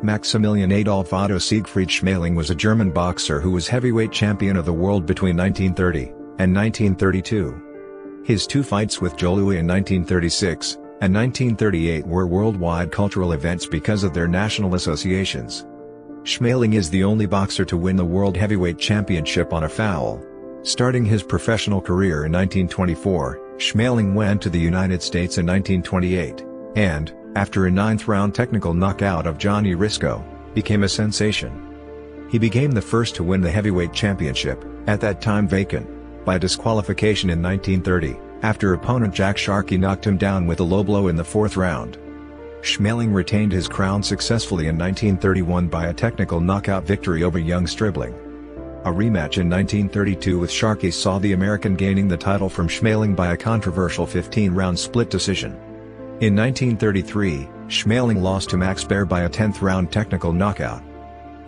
Maximilian Adolf Otto Siegfried Schmeling was a German boxer who was heavyweight champion of the world between 1930 and 1932. His two fights with Joe Louis in 1936 and 1938 were worldwide cultural events because of their national associations. Schmeling is the only boxer to win the World Heavyweight Championship on a foul. Starting his professional career in 1924, Schmeling went to the United States in 1928, and, after a ninth-round technical knockout of Johnny Risko, became a sensation. He became the first to win the heavyweight championship, at that time vacant, by disqualification in 1930, after opponent Jack Sharkey knocked him down with a low blow in the fourth round. Schmeling retained his crown successfully in 1931 by a technical knockout victory over Young Stribling. A rematch in 1932 with Sharkey saw the American gaining the title from Schmeling by a controversial 15-round split decision. In 1933, Schmeling lost to Max Baer by a 10th-round technical knockout.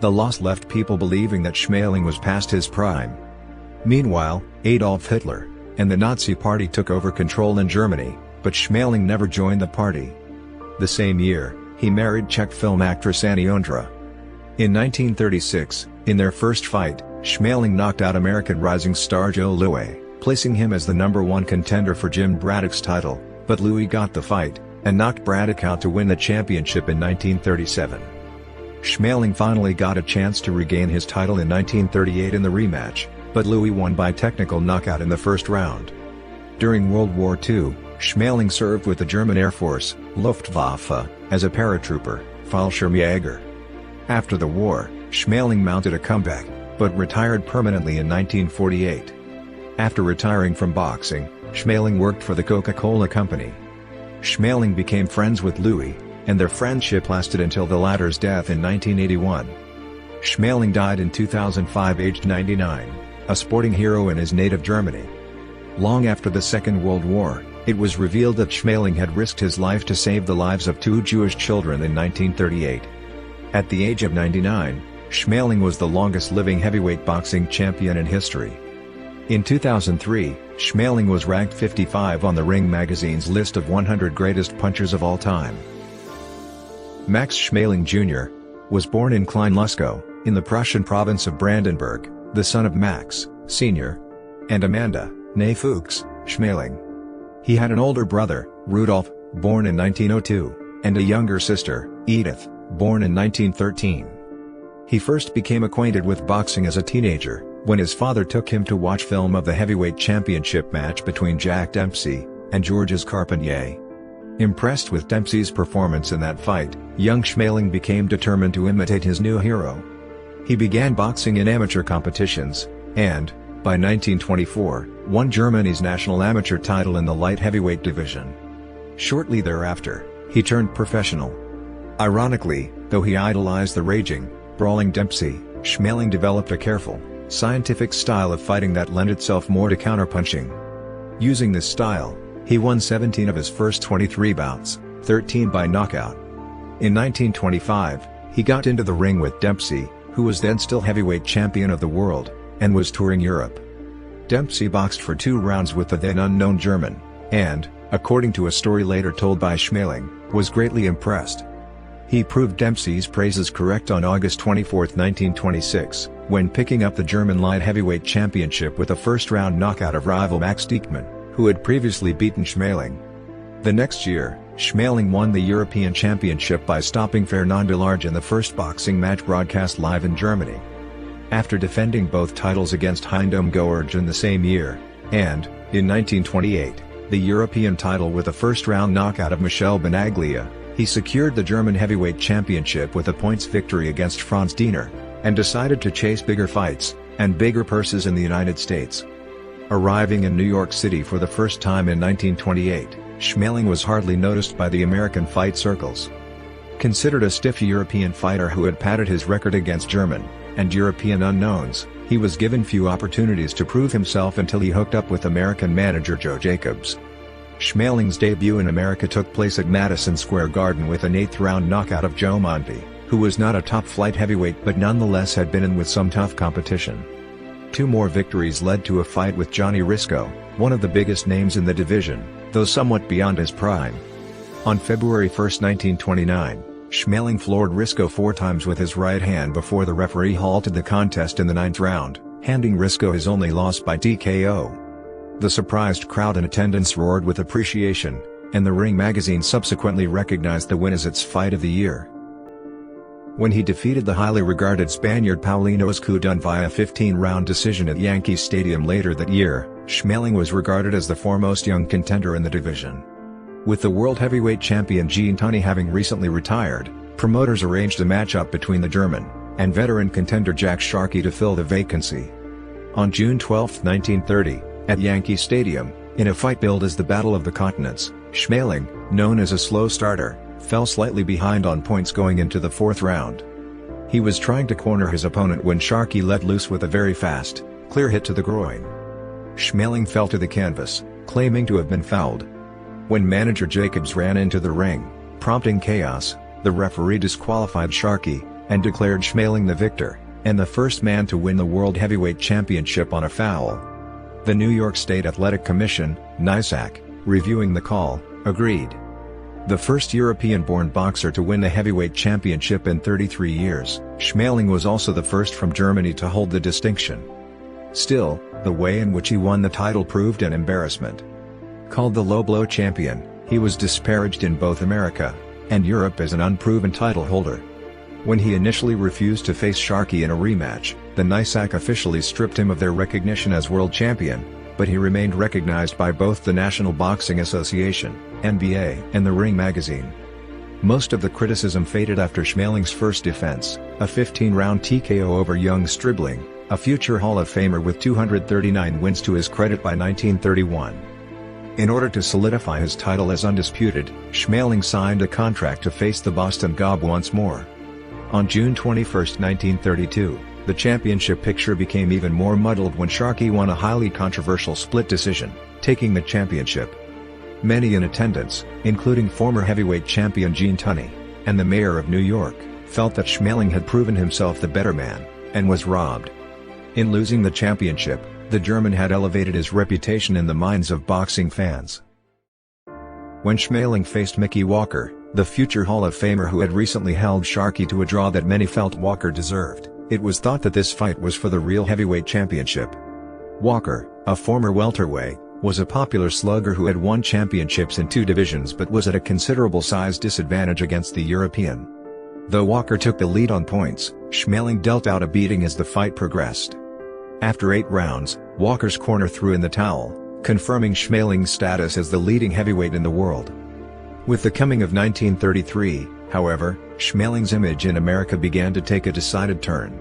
The loss left people believing that Schmeling was past his prime. Meanwhile, Adolf Hitler and the Nazi Party took over control in Germany, but Schmeling never joined the party. The same year, he married Czech film actress Anny Ondra. In 1936, in their first fight, Schmeling knocked out American rising star Joe Louis, placing him as the #1 contender for Jim Braddock's title, but Louis got the fight and knocked Braddock out to win the championship in 1937. Schmeling finally got a chance to regain his title in 1938 in the rematch, but Louis won by technical knockout in the first round. During World War II, Schmeling served with the German Air Force, Luftwaffe, as a paratrooper, Fallschirmjäger. After the war, Schmeling mounted a comeback, but retired permanently in 1948. After retiring from boxing, Schmeling worked for the Coca-Cola Company. Schmeling became friends with Louis, and their friendship lasted until the latter's death in 1981. Schmeling died in 2005 aged 99, a sporting hero in his native Germany. Long after the Second World War, it was revealed that Schmeling had risked his life to save the lives of 2 Jewish children in 1938. At the age of 99, Schmeling was the longest-living heavyweight boxing champion in history. In 2003, Schmeling was ranked 55 on the Ring magazine's list of 100 greatest punchers of all time. Max Schmeling Jr. was born in Klein-Luskow, in the Prussian province of Brandenburg, the son of Max, Sr. and Amanda, née Fuchs, Schmeling. He had an older brother, Rudolf, born in 1902, and a younger sister, Edith, born in 1913. He first became acquainted with boxing as a teenager, when his father took him to watch film of the heavyweight championship match between Jack Dempsey and Georges Carpentier. Impressed with Dempsey's performance in that fight, young Schmeling became determined to imitate his new hero. He began boxing in amateur competitions, and, by 1924, won Germany's national amateur title in the light heavyweight division. Shortly thereafter, he turned professional. Ironically, though he idolized the raging, brawling Dempsey, Schmeling developed a careful, scientific style of fighting that lent itself more to counterpunching. Using this style, he won 17 of his first 23 bouts, 13 by knockout. In 1925, he got into the ring with Dempsey, who was then still heavyweight champion of the world, and was touring Europe. Dempsey boxed for 2 rounds with the then unknown German, and, according to a story later told by Schmeling, was greatly impressed. He proved Dempsey's praises correct on August 24, 1926, when picking up the German light heavyweight championship with a first-round knockout of rival Max Diekmann, who had previously beaten Schmeling. The next year, Schmeling won the European Championship by stopping Fernand Delarge in the first boxing match broadcast live in Germany. After defending both titles against Heindom Goerge in the same year, and, in 1928, the European title with a first-round knockout of Michel Bonaglia, he secured the German heavyweight championship with a points victory against Franz Diener, and decided to chase bigger fights, and bigger purses in the United States. Arriving in New York City for the first time in 1928, Schmeling was hardly noticed by the American fight circles. Considered a stiff European fighter who had padded his record against German and European unknowns, he was given few opportunities to prove himself until he hooked up with American manager Joe Jacobs. Schmeling's debut in America took place at Madison Square Garden with an 8th-round knockout of Joe Monty, who was not a top-flight heavyweight but nonetheless had been in with some tough competition. 2 more victories led to a fight with Johnny Risko, one of the biggest names in the division, though somewhat beyond his prime. On February 1, 1929, Schmeling floored Risko 4 times with his right hand before the referee halted the contest in the 9th round, handing Risko his only loss by TKO. The surprised crowd in attendance roared with appreciation, and the Ring magazine subsequently recognized the win as its fight of the year. When he defeated the highly regarded Spaniard Paulino Escudón via 15-round decision at Yankee Stadium later that year, Schmeling was regarded as the foremost young contender in the division. With the world heavyweight champion Jean Tunney having recently retired, promoters arranged a matchup between the German and veteran contender Jack Sharkey to fill the vacancy. On June 12, 1930, at Yankee Stadium, in a fight billed as the Battle of the Continents, Schmeling, known as a slow starter, fell slightly behind on points going into the 4th round. He was trying to corner his opponent when Sharkey let loose with a very fast, clear hit to the groin. Schmeling fell to the canvas, claiming to have been fouled. When manager Jacobs ran into the ring, prompting chaos, the referee disqualified Sharkey, and declared Schmeling the victor, and the first man to win the World Heavyweight Championship on a foul. The New York State Athletic Commission, NYSAC, reviewing the call, agreed. The first European-born boxer to win the heavyweight championship in 33 years, Schmeling was also the first from Germany to hold the distinction. Still, the way in which he won the title proved an embarrassment. Called the low-blow champion, he was disparaged in both America and Europe as an unproven title holder. When he initially refused to face Sharkey in a rematch, the NYSAC officially stripped him of their recognition as world champion, but he remained recognized by both the National Boxing Association, NBA, and the Ring magazine. Most of the criticism faded after Schmeling's first defense, a 15-round TKO over Young Stribling, a future Hall of Famer with 239 wins to his credit by 1931. In order to solidify his title as undisputed, Schmeling signed a contract to face the Boston Gob once more. On June 21, 1932, the championship picture became even more muddled when Sharkey won a highly controversial split decision, taking the championship. Many in attendance, including former heavyweight champion Jean Tunney, and the mayor of New York, felt that Schmeling had proven himself the better man, and was robbed. In losing the championship, the German had elevated his reputation in the minds of boxing fans. When Schmeling faced Mickey Walker, the future Hall of Famer who had recently held Sharkey to a draw that many felt Walker deserved, it was thought that this fight was for the real heavyweight championship. Walker, a former welterweight, was a popular slugger who had won championships in 2 divisions but was at a considerable size disadvantage against the European. Though Walker took the lead on points, Schmeling dealt out a beating as the fight progressed. After 8 rounds, Walker's corner threw in the towel, confirming Schmeling's status as the leading heavyweight in the world. With the coming of 1933, however, Schmeling's image in America began to take a decided turn.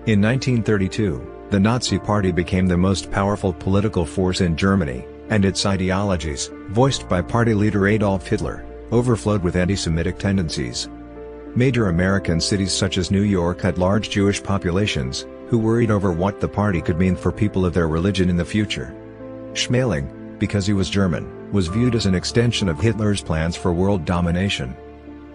In 1932, the Nazi Party became the most powerful political force in Germany, and its ideologies, voiced by party leader Adolf Hitler, overflowed with anti-Semitic tendencies. Major American cities such as New York had large Jewish populations, who worried over what the party could mean for people of their religion in the future. Schmeling, because he was German, was viewed as an extension of Hitler's plans for world domination.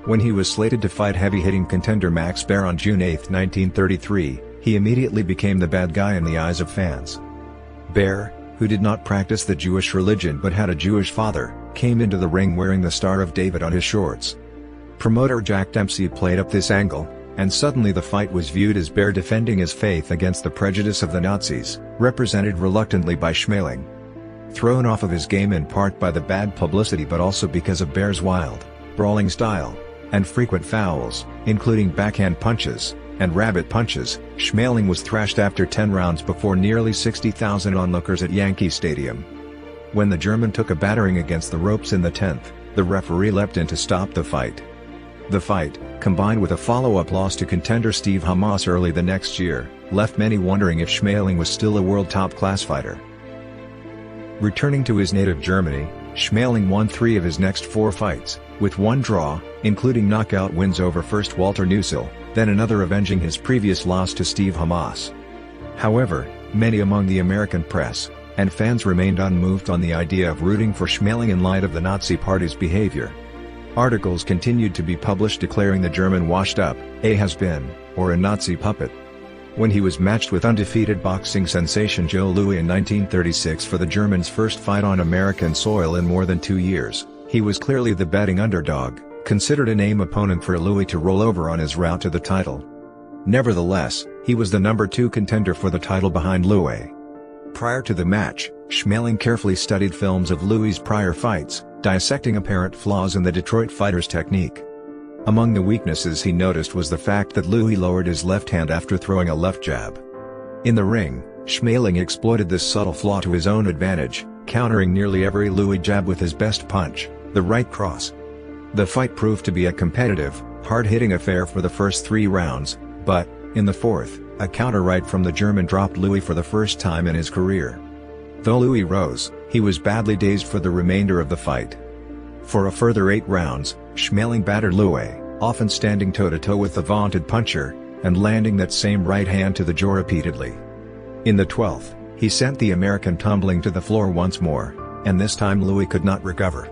When he was slated to fight heavy-hitting contender Max Baer on June 8, 1933, he immediately became the bad guy in the eyes of fans. Baer, who did not practice the Jewish religion but had a Jewish father, came into the ring wearing the Star of David on his shorts. Promoter Jack Dempsey played up this angle, and suddenly the fight was viewed as Baer defending his faith against the prejudice of the Nazis, represented reluctantly by Schmeling. Thrown off of his game in part by the bad publicity but also because of Baer's wild, brawling style, and frequent fouls, including backhand punches and rabbit punches, Schmeling was thrashed after 10 rounds before nearly 60,000 onlookers at Yankee Stadium. When the German took a battering against the ropes in the 10th, the referee leapt in to stop the fight. The fight, combined with a follow-up loss to contender Steve Hamas early the next year, left many wondering if Schmeling was still a world top-class fighter. Returning to his native Germany, Schmeling won 3 of his next 4 fights, with 1 draw, including knockout wins over first Walter Nussel, then another avenging his previous loss to Steve Hamas. However, many among the American press and fans remained unmoved on the idea of rooting for Schmeling in light of the Nazi Party's behavior. Articles continued to be published declaring the German washed up, a has-been, or a Nazi puppet. When he was matched with undefeated boxing sensation Joe Louis in 1936 for the Germans' first fight on American soil in more than 2 years, he was clearly the betting underdog, considered an aim opponent for Louis to roll over on his route to the title. Nevertheless, he was the number 2 contender for the title behind Louis. Prior to the match, Schmeling carefully studied films of Louis' prior fights, dissecting apparent flaws in the Detroit fighter's technique. Among the weaknesses he noticed was the fact that Louis lowered his left hand after throwing a left jab. In the ring, Schmeling exploited this subtle flaw to his own advantage, countering nearly every Louis jab with his best punch, the right cross. The fight proved to be a competitive, hard-hitting affair for the first 3 rounds, but, in the 4th, a counter right from the German dropped Louis for the first time in his career. Though Louis rose, he was badly dazed for the remainder of the fight. For a further 8 rounds, Schmeling battered Louis, often standing toe-to-toe with the vaunted puncher, and landing that same right hand to the jaw repeatedly. In the 12th, he sent the American tumbling to the floor once more, and this time Louis could not recover.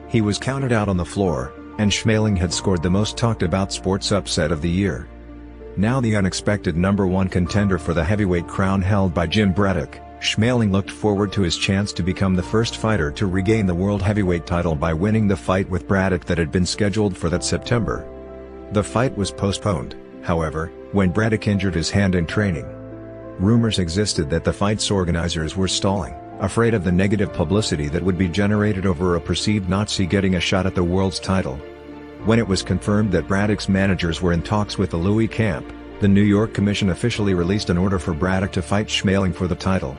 He was counted out on the floor, and Schmeling had scored the most talked-about sports upset of the year. Now the unexpected number 1 contender for the heavyweight crown held by Jim Braddock, Schmeling looked forward to his chance to become the first fighter to regain the world heavyweight title by winning the fight with Braddock that had been scheduled for that September. The fight was postponed, however, when Braddock injured his hand in training. Rumors existed that the fight's organizers were stalling, afraid of the negative publicity that would be generated over a perceived Nazi getting a shot at the world's title. When it was confirmed that Braddock's managers were in talks with the Louis camp, the New York Commission officially released an order for Braddock to fight Schmeling for the title.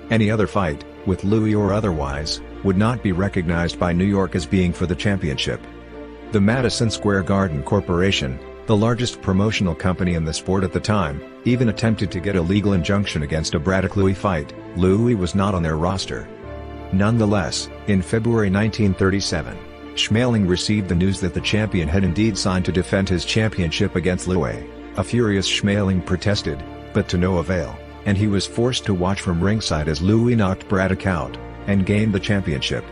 Any other fight, with Louis or otherwise, would not be recognized by New York as being for the championship. The Madison Square Garden Corporation, the largest promotional company in the sport at the time, even attempted to get a legal injunction against a Braddock-Louis fight. Louis was not on their roster. Nonetheless, in February 1937, Schmeling received the news that the champion had indeed signed to defend his championship against Louis. A furious Schmeling protested, but to no avail, and he was forced to watch from ringside as Louis knocked Braddock out, and gained the championship.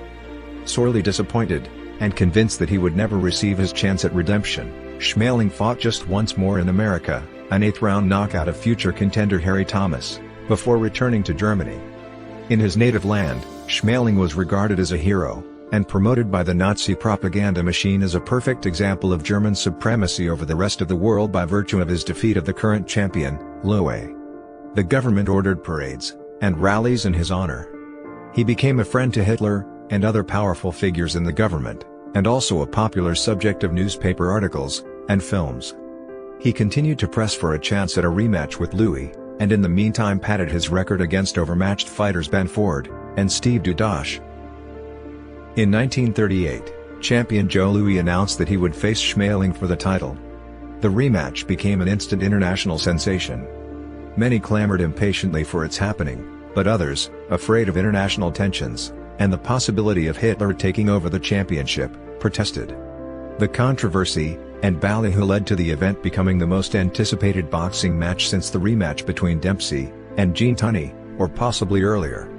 Sorely disappointed, and convinced that he would never receive his chance at redemption, Schmeling fought just once more in America, an 8th-round knockout of future contender Harry Thomas, before returning to Germany. In his native land, Schmeling was regarded as a hero, and promoted by the Nazi propaganda machine as a perfect example of German supremacy over the rest of the world by virtue of his defeat of the current champion, Louis. The government ordered parades and rallies in his honor. He became a friend to Hitler and other powerful figures in the government, and also a popular subject of newspaper articles and films. He continued to press for a chance at a rematch with Louis, and in the meantime padded his record against overmatched fighters Ben Ford and Steve Dudash. In 1938, champion Joe Louis announced that he would face Schmeling for the title. The rematch became an instant international sensation. Many clamored impatiently for its happening, but others, afraid of international tensions and the possibility of Hitler taking over the championship, protested. The controversy and ballyhoo led to the event becoming the most anticipated boxing match since the rematch between Dempsey and Gene Tunney, or possibly earlier.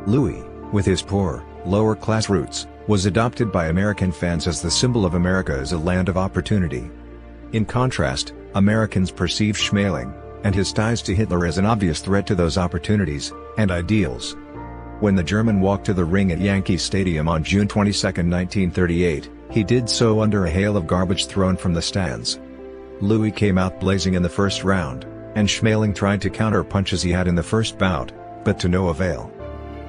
Louis, with his poor, lower-class roots, was adopted by American fans as the symbol of America as a land of opportunity. In contrast, Americans perceived Schmeling and his ties to Hitler as an obvious threat to those opportunities and ideals. When the German walked to the ring at Yankee Stadium on June 22, 1938, he did so under a hail of garbage thrown from the stands. Louis came out blazing in the first round, and Schmeling tried to counter-punch as he had in the first bout, but to no avail.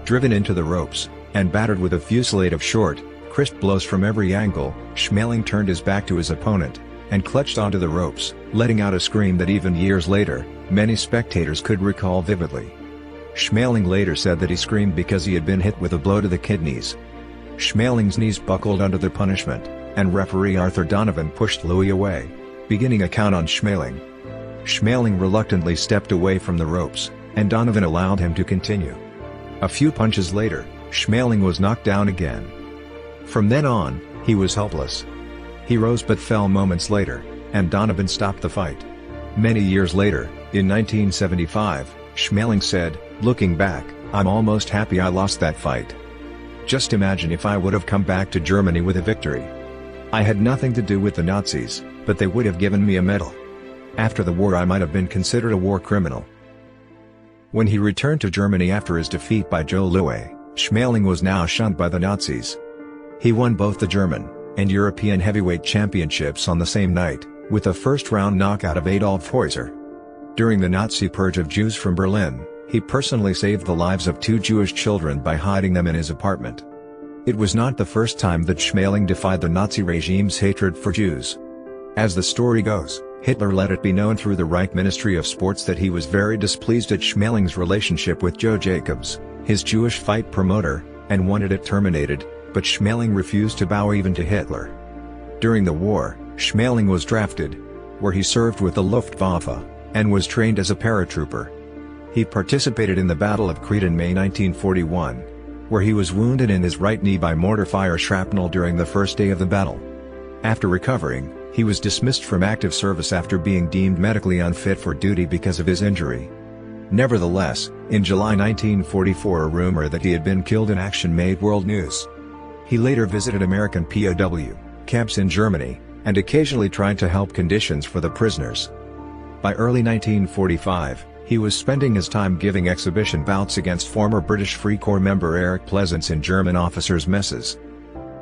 Driven into the ropes, and battered with a fusillade of short, crisp blows from every angle, Schmeling turned his back to his opponent, and clutched onto the ropes, letting out a scream that even years later, many spectators could recall vividly. Schmeling later said that he screamed because he had been hit with a blow to the kidneys. Schmeling's knees buckled under the punishment, and referee Arthur Donovan pushed Louis away, beginning a count on Schmeling. Schmeling reluctantly stepped away from the ropes, and Donovan allowed him to continue. A few punches later, Schmeling was knocked down again. From then on, he was helpless. He rose but fell moments later, and Donovan stopped the fight. Many years later, in 1975, Schmeling said, "Looking back, I'm almost happy I lost that fight. Just imagine if I would have come back to Germany with a victory. I had nothing to do with the Nazis, but they would have given me a medal. After the war I might have been considered a war criminal." When he returned to Germany after his defeat by Joe Louis, Schmeling was now shunned by the Nazis. He won both the German and European Heavyweight Championships on the same night, with a first-round knockout of Adolf Hitler. During the Nazi purge of Jews from Berlin, he personally saved the lives of 2 Jewish children by hiding them in his apartment. It was not the first time that Schmeling defied the Nazi regime's hatred for Jews. As the story goes, Hitler let it be known through the Reich Ministry of Sports that he was very displeased at Schmeling's relationship with Joe Jacobs, his Jewish fight promoter, and wanted it terminated, but Schmeling refused to bow even to Hitler. During the war, Schmeling was drafted, where he served with the Luftwaffe, and was trained as a paratrooper. He participated in the Battle of Crete in May 1941, where he was wounded in his right knee by mortar fire shrapnel during the first day of the battle. After recovering, he was dismissed from active service after being deemed medically unfit for duty because of his injury. Nevertheless, in July 1944 a rumor that he had been killed in action made world news. He later visited American POW camps in Germany, and occasionally tried to help conditions for the prisoners. By early 1945, he was spending his time giving exhibition bouts against former British Free Corps member Eric Pleasance in German officers' messes.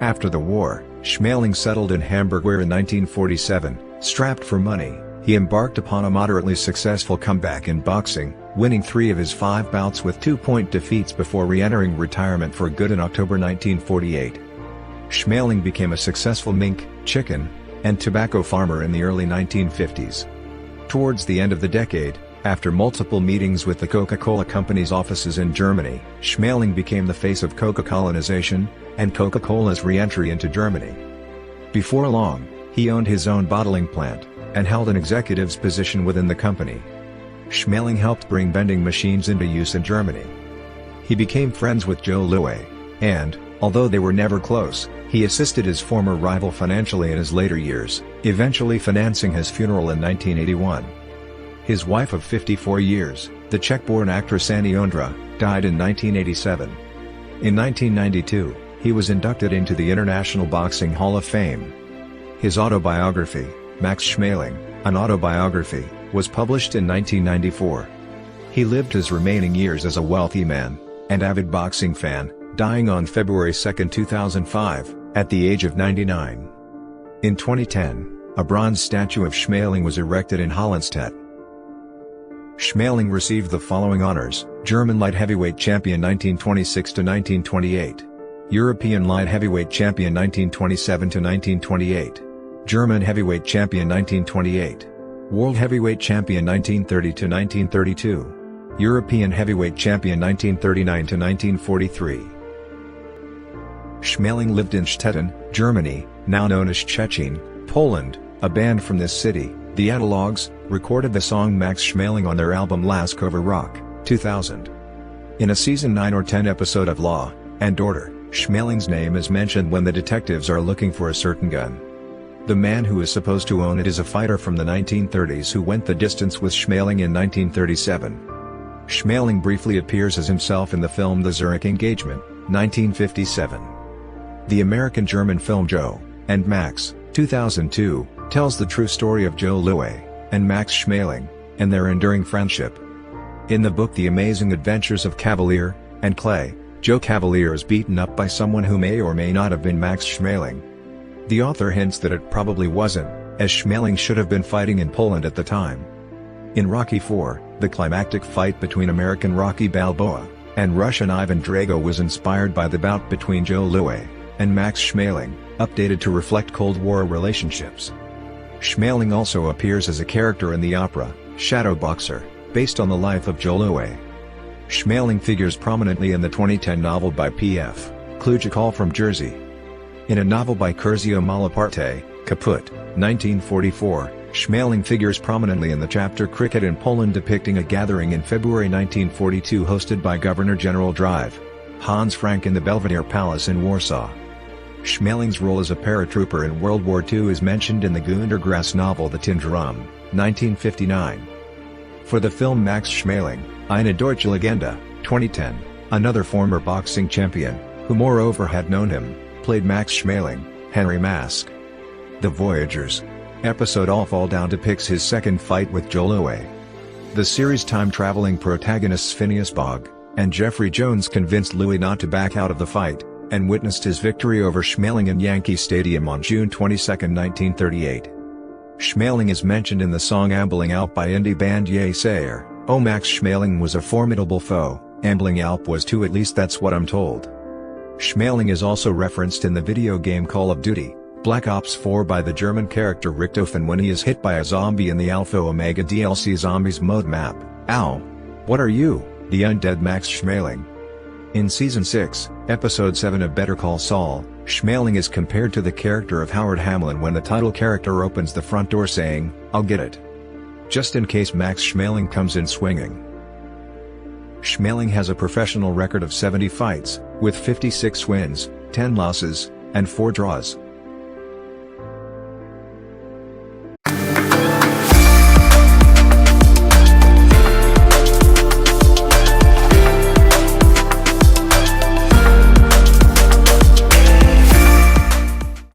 After the war, Schmeling settled in Hamburg where in 1947, strapped for money, he embarked upon a moderately successful comeback in boxing, winning 3 of his 5 bouts with 2-point defeats before re-entering retirement for good in October 1948. Schmeling became a successful mink, chicken, and tobacco farmer in the early 1950s. Towards the end of the decade, after multiple meetings with the Coca-Cola Company's offices in Germany, Schmeling became the face of Coca-Colonization, and Coca-Cola's re-entry into Germany. Before long, he owned his own bottling plant, and held an executive's position within the company. Schmeling helped bring vending machines into use in Germany. He became friends with Joe Louis, and, although they were never close, he assisted his former rival financially in his later years, eventually financing his funeral in 1981. His wife of 54 years, the Czech-born actress Anny Ondra, died in 1987. In 1992, he was inducted into the International Boxing Hall of Fame. His autobiography, Max Schmeling, an autobiography, was published in 1994. He lived his remaining years as a wealthy man, and avid boxing fan, dying on February 2, 2005, at the age of 99. In 2010, a bronze statue of Schmeling was erected in Hallenstedt. Schmeling received the following honors: German light heavyweight champion 1926–1928, European light heavyweight champion 1927–1928, German heavyweight champion 1928, World heavyweight champion 1930–1932, European heavyweight champion 1939–1943. Schmeling lived in Stettin, Germany, now known as Szczecin, Poland. A band from this city, the Adolphs, recorded the song Max Schmeling on their album Lask over Rock, 2000. In a season 9 or 10 episode of Law and Order, Schmeling's name is mentioned when the detectives are looking for a certain gun. The man who is supposed to own it is a fighter from the 1930s who went the distance with Schmeling in 1937. Schmeling briefly appears as himself in the film The Zurich Engagement, 1957. The American-German film Joe and Max, 2002, tells the true story of Joe Louis and Max Schmeling, and their enduring friendship. In the book The Amazing Adventures of Cavalier and Clay, Joe Cavalier is beaten up by someone who may or may not have been Max Schmeling. The author hints that it probably wasn't, as Schmeling should have been fighting in Poland at the time. In Rocky IV, the climactic fight between American Rocky Balboa and Russian Ivan Drago was inspired by the bout between Joe Louis and Max Schmeling, updated to reflect Cold War relationships. Schmeling also appears as a character in the opera, Shadow Boxer, based on the life of Joe Louis. Schmeling figures prominently in the 2010 novel by P.F. Kluge from Jersey. In a novel by Curzio Malaparte, Kaput, 1944, Schmeling figures prominently in the chapter Cricket in Poland depicting a gathering in February 1942 hosted by Governor-General Drive Hans Frank in the Belvedere Palace in Warsaw. Schmeling's role as a paratrooper in World War II is mentioned in the Gundergrass novel The Tin Drum, 1959. For the film Max Schmeling, Eine Deutsche Legende, 2010, another former boxing champion, who moreover had known him, played Max Schmeling, Henry Mask. The Voyagers episode All Fall Down depicts his second fight with Joe Louis. The series' time-traveling protagonists Phineas Fogg and Jeffrey Jones convinced Louis not to back out of the fight, and witnessed his victory over Schmeling in Yankee Stadium on June 22, 1938. Schmeling is mentioned in the song Ambling Alp by indie band Ye Sayer. "Oh, Max Schmeling was a formidable foe, Ambling Alp was too, at least that's what I'm told." Schmeling is also referenced in the video game Call of Duty Black Ops 4 by the German character Richthofen when he is hit by a zombie in the Alpha Omega DLC Zombies mode map. "Ow! What are you, the undead Max Schmeling?" In Season 6, Episode 7 of Better Call Saul, Schmeling is compared to the character of Howard Hamlin when the title character opens the front door saying, "I'll get it," just in case Max Schmeling comes in swinging. Schmeling has a professional record of 70 fights, with 56 wins, 10 losses, and 4 draws.